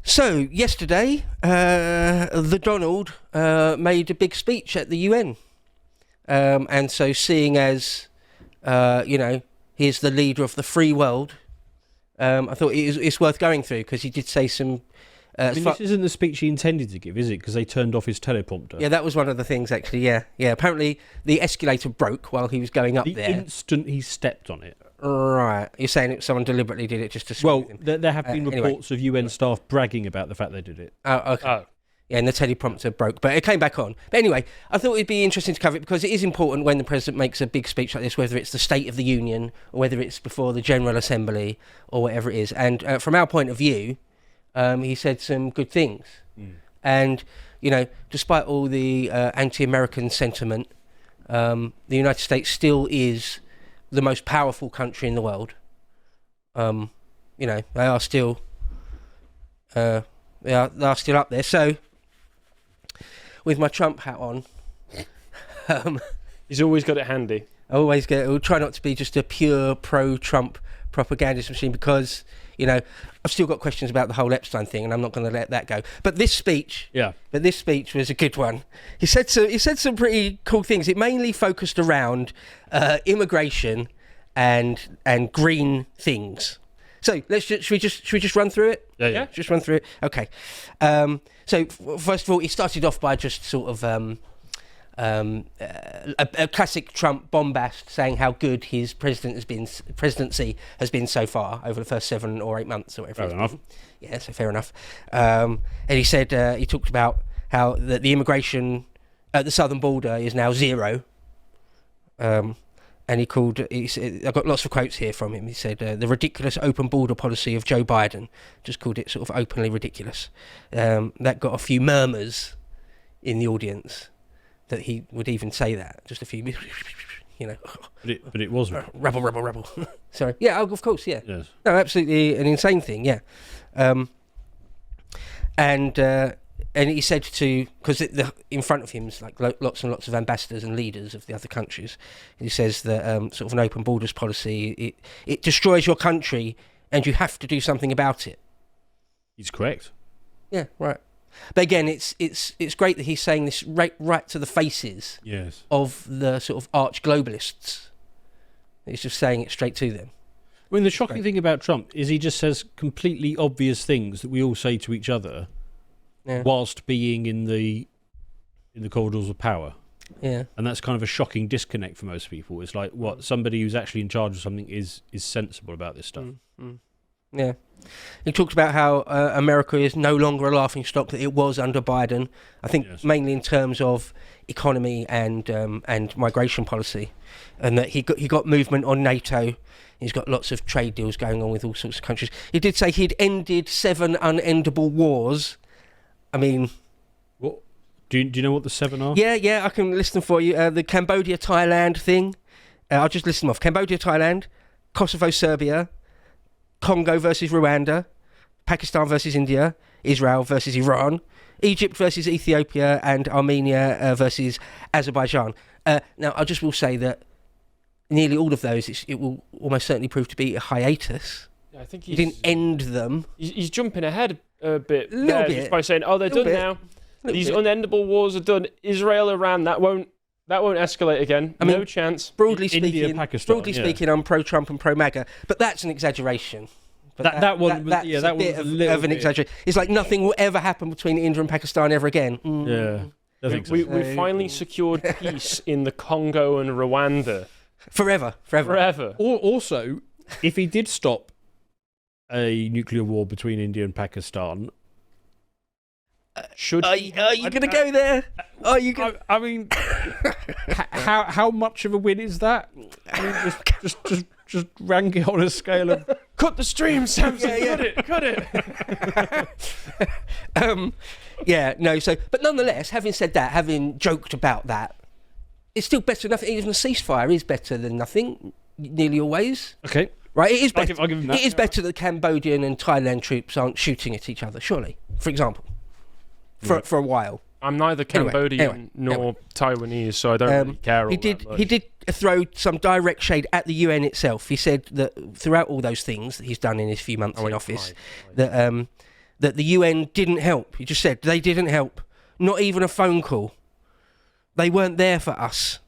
So, yesterday, the Donald made a big speech at the UN. And so, seeing as, he's the leader of the free world, I thought it's worth going through because he did say some... this isn't the speech he intended to give, is it? Because they turned off his teleprompter. Yeah, that was one of the things, actually, yeah. Apparently, the escalator broke while he was going up there. The instant he stepped on it. Right. You're saying someone deliberately did it just to screw him? There have been reports of UN staff bragging about the fact they did it. Oh, okay. Oh. Yeah, and the teleprompter broke, but it came back on. But anyway, I thought it'd be interesting to cover it because it is important when the president makes a big speech like this, whether it's the State of the Union or whether it's before the General Assembly or whatever it is. And from our point of view, he said some good things. And, despite all the anti-American sentiment, the United States still is the most powerful country in the world. They are still they are still up there. So, with my Trump hat on, he's always got it handy. I'll try not to be just a pure pro-Trump propagandist machine because I've still got questions about the whole Epstein thing, and I'm not going to let that go. But this speech, was a good one. He said some pretty cool things. It mainly focused around immigration and green things. So should we just run through it? Yeah. Just run through it. Okay. So first of all, he started off by just sort of a classic Trump bombast, saying how good his presidency has been so far over the first 7 or 8 months or whatever. Fair enough. Yeah, so fair enough. And he said he talked about how the immigration at the southern border is now zero. And he said, I've got lots of quotes here from him. He said, the ridiculous open border policy of Joe Biden, just called it sort of openly ridiculous. That got a few murmurs in the audience that he would even say that. Just a few, But it was rebel. Sorry. Yeah, of course, yeah. Yes. No, absolutely an insane thing, yeah. And he said because in front of him is like lots and lots of ambassadors and leaders of the other countries. He says that sort of an open borders policy, it destroys your country and you have to do something about it. He's correct. Yeah, right. But again, it's great that he's saying this right to the faces of the sort of arch globalists. He's just saying it straight to them. I mean, the shocking thing about Trump is he just says completely obvious things that we all say to each other. Yeah. Whilst being in the corridors of power. Yeah. And that's kind of a shocking disconnect for most people. It's like, somebody who's actually in charge of something is sensible about this stuff. Yeah. He talked about how America is no longer a laughing stock that it was under Biden. I think mainly in terms of economy and migration policy, and that he got movement on NATO. He's got lots of trade deals going on with all sorts of countries. He did say he'd ended 7 unendable wars. I mean... What? Do you know what the 7 are? Yeah, I can list them for you. The Cambodia-Thailand thing. I'll just list them off. Cambodia-Thailand, Kosovo-Serbia, Congo versus Rwanda, Pakistan versus India, Israel versus Iran, Egypt versus Ethiopia, and Armenia versus Azerbaijan. Now, I just will say that nearly all of those, it will almost certainly prove to be a hiatus. I think he didn't end them. He's jumping ahead a bit, just by saying, "Oh, they're done now. These unendable wars are done. Israel, Iran, that won't escalate again. I mean, no chance." Broadly speaking, India, Pakistan, I'm pro-Trump and pro-MAGA, but that's an exaggeration. But that was a bit of an exaggeration. It's like nothing will ever happen between India and Pakistan ever again. Yeah, we finally secured peace in the Congo and Rwanda. Forever. Also, if he did stop a nuclear war between India and Pakistan, are you going to go there? Are you going? I mean, how much of a win is that? I mean, just rank it on a scale of cut the stream, Samson. Cut it. But nonetheless, having said that, having joked about that, it's still better than nothing. Even a ceasefire is better than nothing, nearly always. Okay. Right, it is better. I'll give him that. It is better that Cambodian and Thailand troops aren't shooting at each other, surely, for example, for a while. I'm neither Cambodian nor Taiwanese, so I don't really care. He did throw some direct shade at the UN itself. He said that throughout all those things that he's done in his few months in office, that that the UN didn't help. He just said they didn't help. Not even a phone call. They weren't there for us.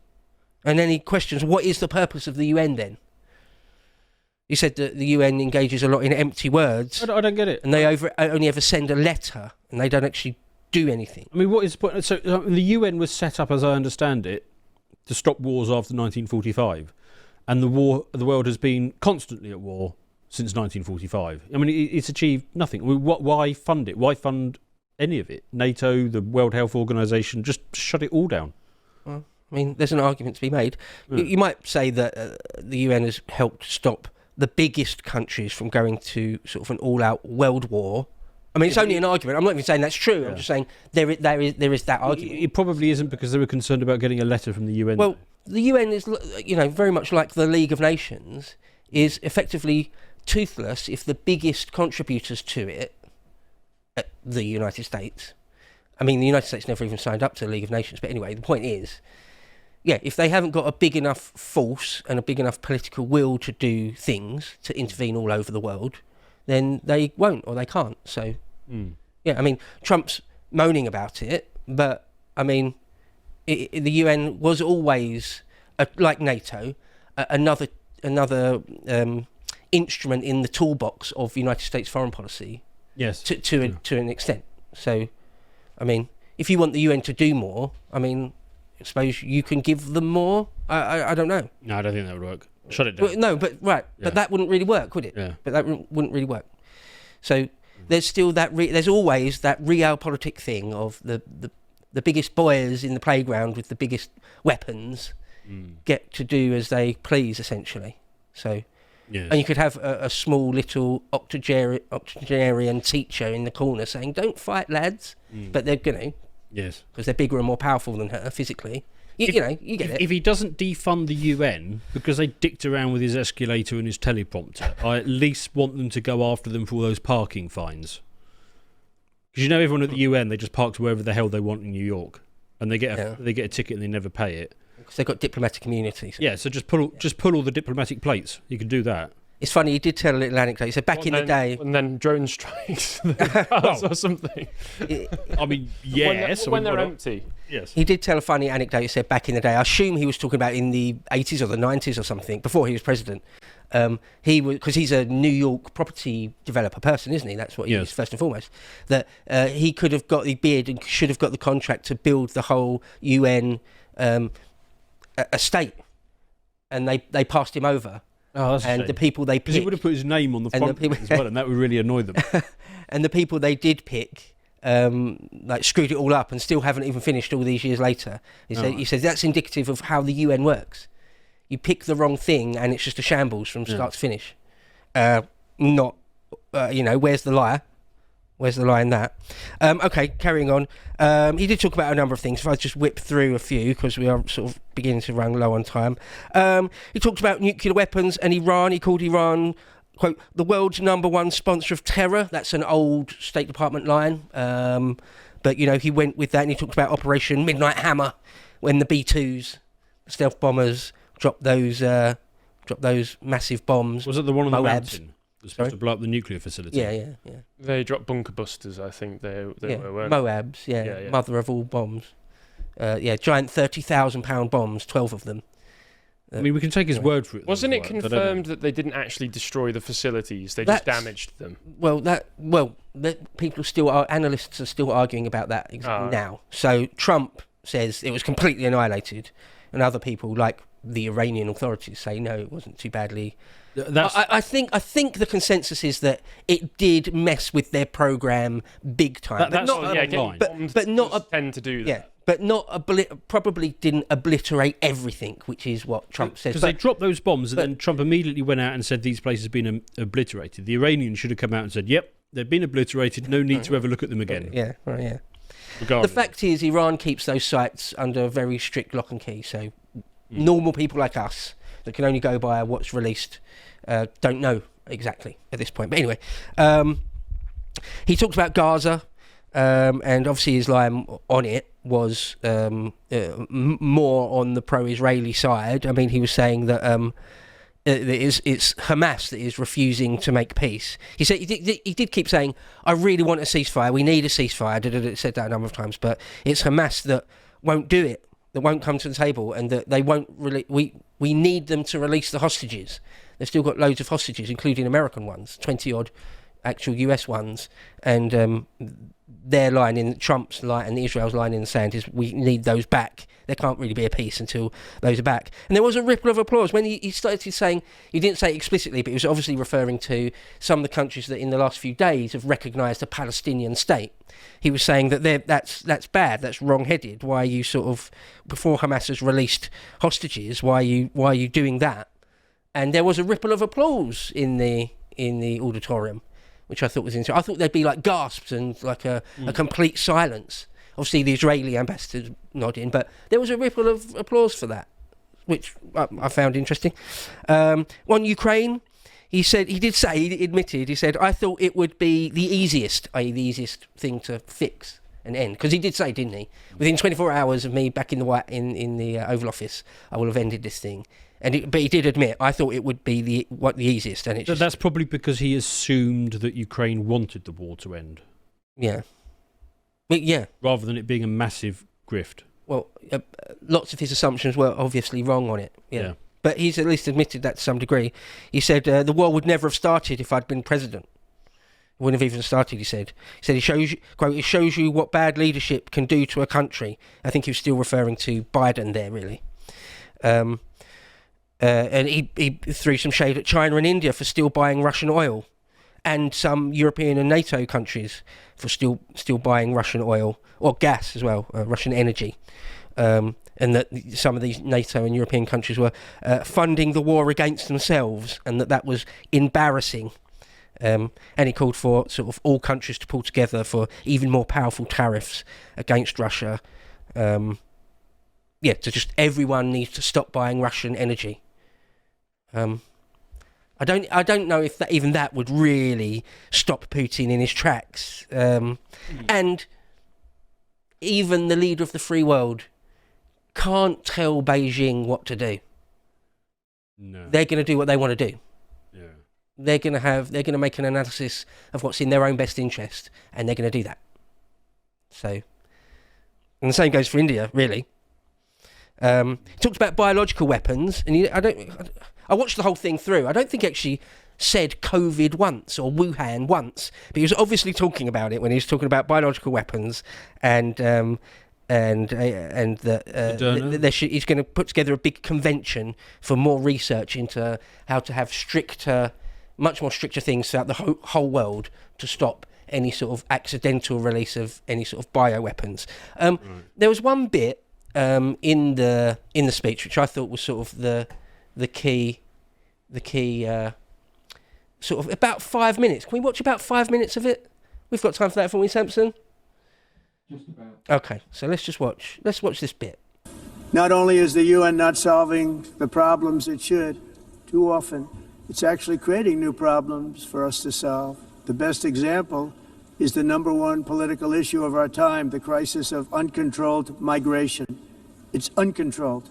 And then he questions, what is the purpose of the UN then? He said that the UN engages a lot in empty words. I don't get it. And they only ever send a letter, and they don't actually do anything. I mean, what is the point? So the UN was set up, as I understand it, to stop wars after 1945. And the world has been constantly at war since 1945. I mean, it's achieved nothing. Why fund it? Why fund any of it? NATO, the World Health Organization, just shut it all down. Well, I mean, there's an argument to be made. You might say that the UN has helped stop the biggest countries from going to sort of an all-out world war. I mean, it's only an argument. I'm not even saying that's true. Yeah. I'm just saying there is that argument. It probably isn't, because they were concerned about getting a letter from the UN. Well, the UN is, very much like the League of Nations, is effectively toothless if the biggest contributors to it, the United States. I mean, the United States never even signed up to the League of Nations. But anyway, the point is, if they haven't got a big enough force and a big enough political will to do things, to intervene all over the world, then they won't or they can't. So, I mean, Trump's moaning about it, but, I mean, the UN was always, like NATO, another instrument in the toolbox of United States foreign policy. Yes. To an extent. So, I mean, if you want the UN to do more, I mean, I suppose you can give them more. I don't know. No, I don't think that would work. Shut it down. Well, no, but but that wouldn't really work, would it? Yeah. But that wouldn't really work. So there's still that. There's always that realpolitik thing of the biggest boys in the playground with the biggest weapons get to do as they please, essentially. So. Yes. And you could have a small little octogenarian teacher in the corner saying, "Don't fight, lads," but they're going to, because they're bigger and more powerful than her physically. You get it. If he doesn't defund the UN because they dicked around with his escalator and his teleprompter, I at least want them to go after them for all those parking fines. Because everyone at the UN, they just park wherever the hell they want in New York, and they get a ticket and they never pay it. Because they've got diplomatic immunity. So. Yeah, so just pull all the diplomatic plates. You can do that. It's funny, he did tell a little anecdote. He said back in the day... And then drone strikes or something. I mean, yes. When they're empty. Yes. He did tell a funny anecdote. He said back in the day, I assume he was talking about in the 80s or the 90s or something, before he was president. Because he's a New York property developer person, isn't he? That's what he is, first and foremost. That he could have got the bid and should have got the contract to build the whole UN... estate, and they passed him over. Oh, that's and the people they picked, because he would have put his name on the front as well, and that would really annoy them. And the people they did pick, screwed it all up, and still haven't even finished all these years later. He says that's indicative of how the UN works. You pick the wrong thing, and it's just a shambles from start to finish. Where's the lie? Where's the lie in that? Okay, carrying on. He did talk about a number of things. If I just whip through a few, because we are sort of beginning to run low on time. He talked about nuclear weapons and Iran. He called Iran, quote, the world's #1 sponsor of terror. That's an old State Department line. But, he went with that, and he talked about Operation Midnight Hammer, when the B-2s, stealth bombers, dropped those massive bombs. Was it the one on the mountain? Supposed to blow up the nuclear facility. Yeah. They dropped bunker busters, I think they were, weren't Moabs, mother of all bombs. Giant 30,000-pound bombs, 12 of them. I mean, we can take his word for it. Wasn't it confirmed that they didn't actually destroy the facilities? They just damaged them. Analysts are still arguing about that now. So Trump says it was completely annihilated, and other people, like the Iranian authorities, say no, it wasn't too badly. I think the consensus is that it did mess with their program big time. But not tend to do that. Yeah, but probably didn't obliterate everything, which is what Trump says. Because they dropped those bombs, and then Trump immediately went out and said these places have been obliterated. The Iranians should have come out and said, "Yep, they've been obliterated. No need to ever look at them again." Yeah, right. Yeah. Regardless. The fact is, Iran keeps those sites under very strict lock and key. So normal people like us that can only go by what's released don't know exactly at this point. But anyway, he talked about Gaza, and obviously his line on it was more on the pro-Israeli side. I mean, he was saying that it's Hamas that is refusing to make peace. He said he did keep saying, "I really want a ceasefire. We need a ceasefire." Said that a number of times, but it's Hamas that won't do it, that won't come to the table, and that they won't really. We need them to release the hostages. They've still got loads of hostages, including American ones, 20 odd actual US ones, and their line in Trump's line and Israel's line in the sand is we need those back. There can't really be a peace until those are back. And there was a ripple of applause when he started saying, he didn't say it explicitly, but he was obviously referring to some of the countries that in the last few days have recognised a Palestinian state. He was saying that that's bad, that's wrong-headed. Why are you sort of, before Hamas has released hostages, why are you doing that? And there was a ripple of applause in the auditorium, which I thought was interesting. I thought there'd be like gasps and like a complete silence. Obviously, the Israeli ambassador's nodding, but there was a ripple of applause for that, which I found interesting. On Ukraine, he admitted, I thought it would be the easiest thing to fix and end. Because he did say, didn't he? Within 24 hours of me back in the Oval Office, I will have ended this thing. But he did admit, I thought it would be the easiest. And that's probably because he assumed that Ukraine wanted the war to end. Yeah. But yeah. Rather than it being a massive grift. Well, lots of his assumptions were obviously wrong on it. Yeah. But he's at least admitted that to some degree. He said, the war would never have started if I'd been president. It wouldn't have even started, he said. He said, it shows you what bad leadership can do to a country. I think he was still referring to Biden there, really. And he threw some shade at China and India for still buying Russian oil, and some European and NATO countries for still buying Russian oil or gas as well, Russian energy, and that some of these NATO and European countries were funding the war against themselves, and that was embarrassing. And he called for sort of all countries to pull together for even more powerful tariffs against Russia. To just everyone needs to stop buying Russian energy. I don't know if even that would really stop Putin in his tracks. And even the leader of the free world can't tell Beijing what to do. No. They're going to do what they want to do. Yeah. They're going to make an analysis of what's in their own best interest, and they're going to do that. So, and the same goes for India, really. He talked about biological weapons, and I watched the whole thing through. I don't think he actually said COVID once or Wuhan once, but he was obviously talking about it when he was talking about biological weapons and that he's going to put together a big convention for more research into how to have much more stricter things throughout the whole world to stop any sort of accidental release of any sort of bioweapons. Right. There was one bit in the speech which I thought was sort of the key sort of about 5 minutes. Can we watch about 5 minutes of it? We've got time for that, haven't we, Samson? Just about. Okay, so let's watch this bit. Not only is the UN not solving the problems it should, too often, it's actually creating new problems for us to solve. The best example is the number one political issue of our time, the crisis of uncontrolled migration. It's uncontrolled.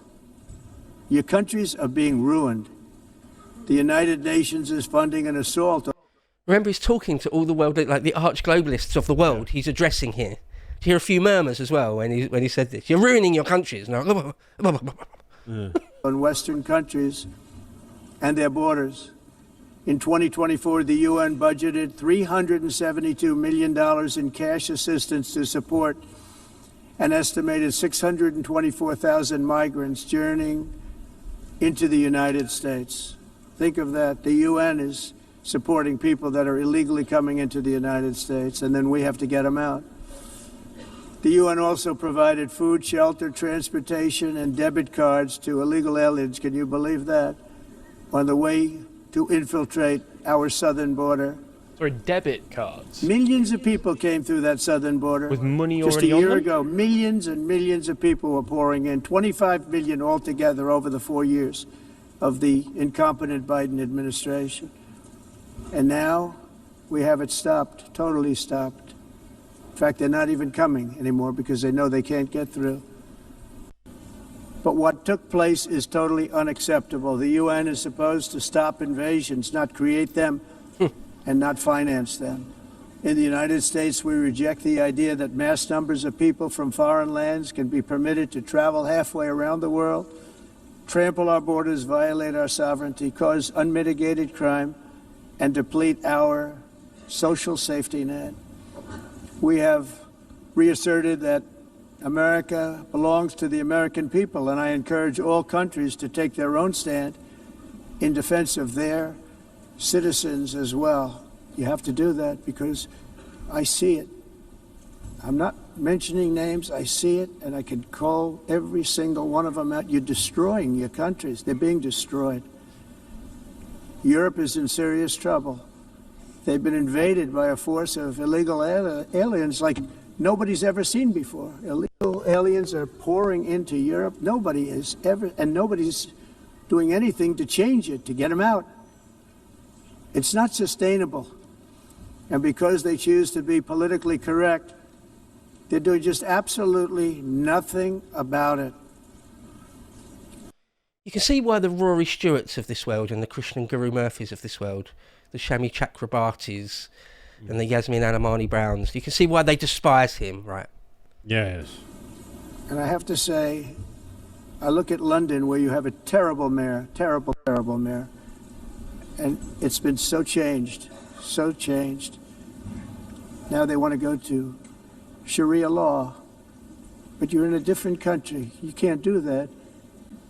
Your countries are being ruined. The United Nations is funding an assault. Remember, he's talking to all the world, like the arch globalists of the world. He's addressing here. You hear a few murmurs as well when he said this. You're ruining your countries. On Western countries and their borders. In 2024, the UN budgeted $372 million in cash assistance to support an estimated 624,000 migrants journeying into the United States. Think of that. The UN is supporting people that are illegally coming into the United States, and then we have to get them out. The UN also provided food, shelter, transportation, and debit cards to illegal aliens. Can you believe that? On the way to infiltrate our southern border. Sorry, debit cards. Millions of people came through that southern border. With money just already a year on them? ago. Millions and millions of people were pouring in. 25 million altogether over the 4 years of the incompetent Biden administration. And now we have it stopped, totally stopped. In fact, they're not even coming anymore because they know they can't get through. But what took place is totally unacceptable. The UN is supposed to stop invasions, not create them and not finance them. In the United States, we reject the idea that mass numbers of people from foreign lands can be permitted to travel halfway around the world, trample our borders, violate our sovereignty, cause unmitigated crime, and deplete our social safety net. We have reasserted that America belongs to the American people, and I encourage all countries to take their own stand in defense of their citizens as well. You have to do that because I see it. I'm not mentioning names. I see it, and I can call every single one of them out. You're destroying your countries. They're being destroyed. Europe is in serious trouble. They've been invaded by a force of illegal aliens like nobody's ever seen before. Illegal aliens are pouring into Europe. Nobody is ever, and nobody's doing anything to change it, to get them out. It's not sustainable. And because they choose to be politically correct, they're doing just absolutely nothing about it. You can see why the Rory Stewarts of this world and the Krishnan Guru Murphys of this world, the Shami Chakrabartis and the Yasmin Alamani Browns, you can see why they despise him, right? Yes. And I have to say, I look at London where you have a terrible mayor, terrible mayor, and it's been so changed. Now they want to go to Sharia law, but you're in a different country. You can't do that.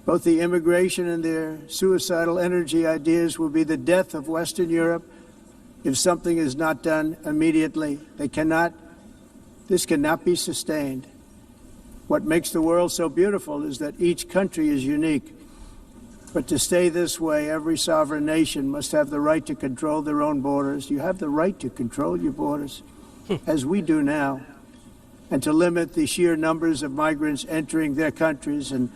Both the immigration and their suicidal energy ideas will be the death of Western Europe if something is not done immediately. This cannot be sustained. What makes the world so beautiful is that each country is unique. But to stay this way, every sovereign nation must have the right to control their own borders. You have the right to control your borders, as we do now, and to limit the sheer numbers of migrants entering their countries and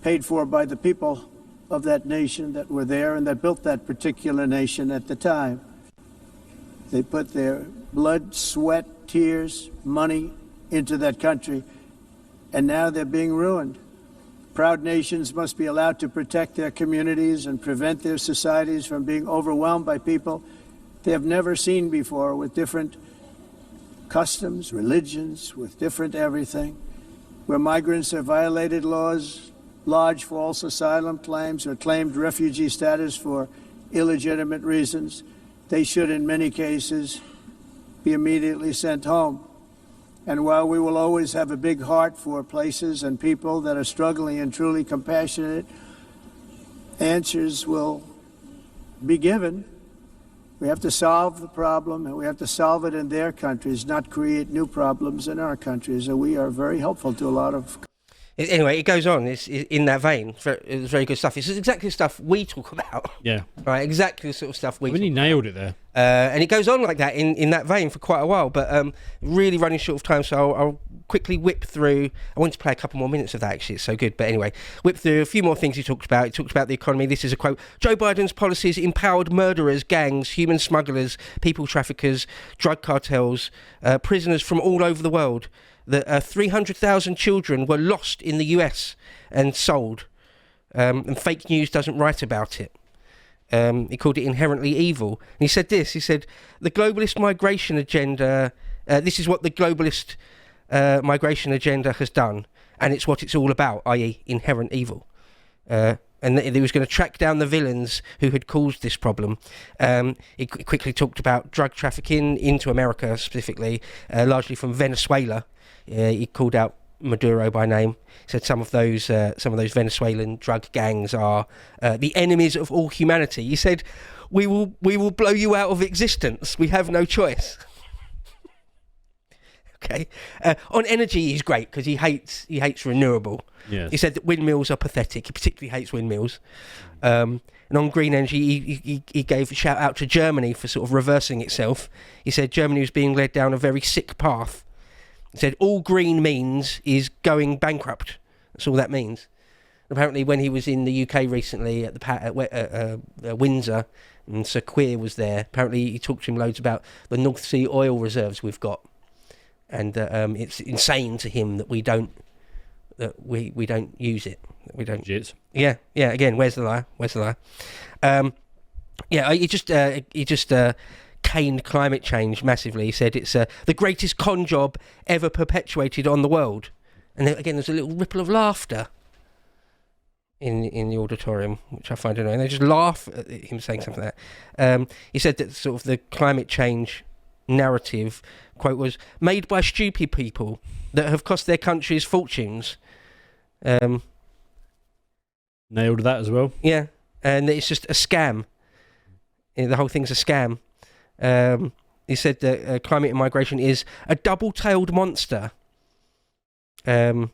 paid for by the people of that nation that were there and that built that particular nation at the time. They put their blood, sweat, tears, money into that country, and now they're being ruined. Proud nations must be allowed to protect their communities and prevent their societies from being overwhelmed by people they have never seen before, with different customs, religions, with different everything. Where migrants have violated laws, lodged false asylum claims, or claimed refugee status for illegitimate reasons, they should, in many cases, be immediately sent home. And while we will always have a big heart for places and people that are struggling and truly compassionate, answers will be given. We have to solve the problem, and we have to solve it in their countries, not create new problems in our countries. And we are very helpful to a lot of... Anyway, it goes on. It's in that vein. It's very good stuff. It's exactly the stuff we talk about. Yeah. Right, exactly the sort of stuff we He nailed it there. And it goes on like that in that vein for quite a while, but really running short of time, so I'll quickly whip through. I want to play a couple more minutes of that, actually. It's so good. But anyway, whip through a few more things he talked about. He talked about the economy. This is a quote. Joe Biden's policies empowered murderers, gangs, human smugglers, people traffickers, drug cartels, prisoners from all over the world. That 300,000 children were lost in the US and sold, and fake news doesn't write about it. He called it inherently evil. And he said this, he said, the globalist migration agenda, this is what the globalist migration agenda has done, and it's what it's all about, i.e. inherent evil. And he was going to track down the villains who had caused this problem. He quickly talked about drug trafficking into America specifically, largely from Venezuela. He called out Maduro by name. He said some of those Venezuelan drug gangs are the enemies of all humanity. He said, we will blow you out of existence. We have no choice. Okay. On energy, he's great because he hates renewable. Yes. He said that windmills are pathetic. He particularly hates windmills. And on green energy, he gave a shout out to Germany for sort of reversing itself. He said Germany was being led down a very sick path. He said all green means is going bankrupt. That's all that means. Apparently, when he was in the UK recently at Windsor, and Sir Queer was there, apparently he talked to him loads about the North Sea oil reserves we've got. And it's insane to him that we don't that we don't use it. That we don't. Jits. Yeah. Again, where's the lie? Where's the lie? He just caned climate change massively. He said it's the greatest con job ever perpetuated on the world. And then, again, there's a little ripple of laughter in the auditorium, which I find annoying. They just laugh at him saying something like that. He said that sort of the climate change narrative, quote, was made by stupid people that have cost their countries fortunes. Nailed that as well. Yeah, and it's just a scam. The whole thing's a scam. He said that climate and migration is a double-tailed monster that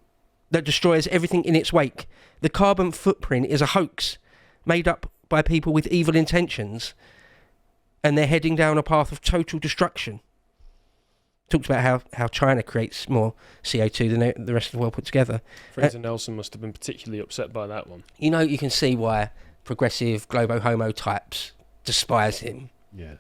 destroys everything in its wake. The carbon footprint is a hoax made up by people with evil intentions, and they're heading down a path of total destruction. Talked about how China creates more CO2 than the rest of the world put together. Fraser Nelson must have been particularly upset by that one. You know, you can see why progressive globo-homo types despise him. Yes.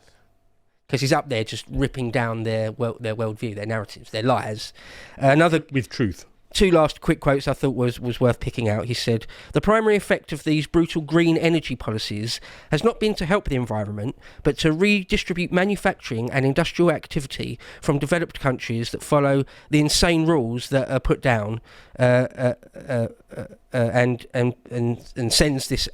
Because he's up there just ripping down their worldview, their narratives, their lies. Another With truth. Two last quick quotes I thought was worth picking out. He said, "The primary effect of these brutal green energy policies has not been to help the environment, but to redistribute manufacturing and industrial activity from developed countries that follow the insane rules that are put down, and sends this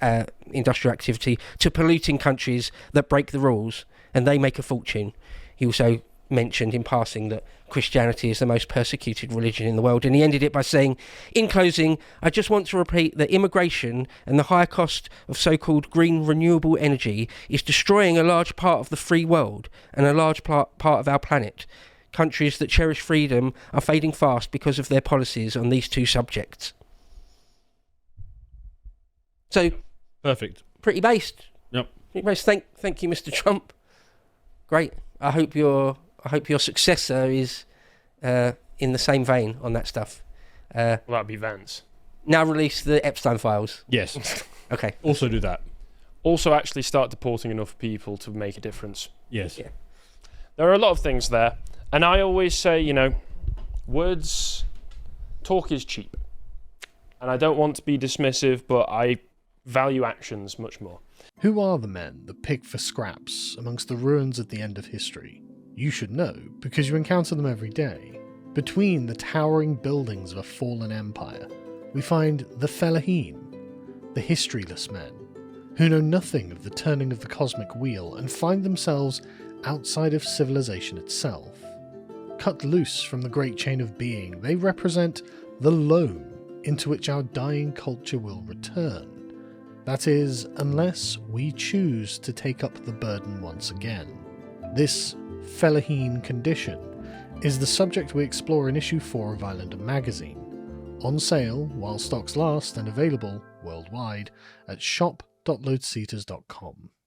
industrial activity to polluting countries that break the rules, and they make a fortune." He also mentioned in passing that Christianity is the most persecuted religion in the world, and he ended it by saying, "In closing, I just want to repeat that immigration and the high cost of so-called green renewable energy is destroying a large part of the free world and a large part of our planet. Countries that cherish freedom are fading fast because of their policies on these two subjects." So, Perfect. pretty based. Yep. Pretty based. Thank you, Mr. Trump. Great. I hope your successor is in the same vein on that stuff. Well, that'd be Vance. Now release the Epstein files. Yes. Okay. Also do that. Also actually start deporting enough people to make a difference. Yes. Yeah. There are a lot of things there. And I always say, talk is cheap. And I don't want to be dismissive, but I value actions much more. Who are the men that pick for scraps amongst the ruins at the end of history? You should know, because you encounter them every day. Between the towering buildings of a fallen empire, we find the Fellahin, the historyless men, who know nothing of the turning of the cosmic wheel and find themselves outside of civilization itself. Cut loose from the great chain of being, they represent the loam into which our dying culture will return. That is, unless we choose to take up the burden once again. This Fellahin condition is the subject we explore in issue 4 of Islander magazine, on sale while stocks last and available worldwide at shop.lotuseaters.com.